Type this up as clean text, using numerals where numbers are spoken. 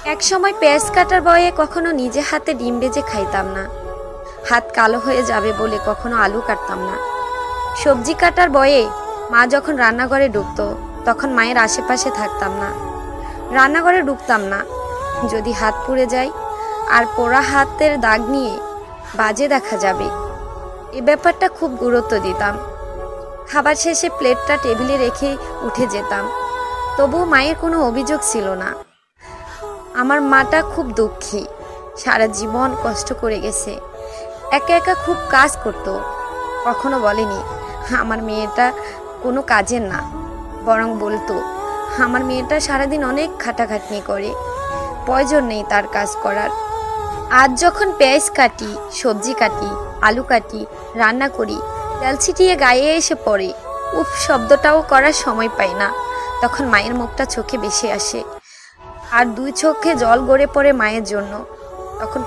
এক সময় পেঁয়াজ কাটার বয়ে কখনো নিজে হাতে ডিম ভেজে খাইতাম না। হাত কালো হয়ে যাবে বলে কখনো আলু কাটতাম না। সবজি কাটার বয়ে মা যখন রান্নাঘরে ঢুকতো তখন মায়ের আশেপাশে থাকতাম না, রান্নাঘরে ঢুকতাম না। যদি হাত পুড়ে যায় আর পোড়া হাতের দাগ নিয়ে বাজে দেখা যাবে, এ ব্যাপারটা খুব গুরুত্ব দিতাম। খাবার শেষে প্লেটটা টেবিলে রেখে উঠে যেতাম, তবুও মায়ের কোনো অভিযোগ ছিল না। আমার মাটা খুব দুঃখী, সারা জীবন কষ্ট করে গেছে, একা একা খুব কাজ করত। কখনো বলেনি আমার মেয়েটা কোনো কাজের না, বরং বলতো আমার মেয়েটা সারাদিন অনেক খাটাখাটনি করে, প্রয়োজন নেই তার কাজ করার। আজ যখন পেঁয়াজ কাটি, সবজি কাটি, আলু কাটি, রান্না করি, তেল ছিটিয়ে গায়ে এসে পড়ে, উফ শব্দটাও করার সময় পাই না। তখন মায়ের মুখটা চোখে ভেসে আসে, আর দুই চোখে জল গড়ে পড়ে মায়ের জন্য। তখন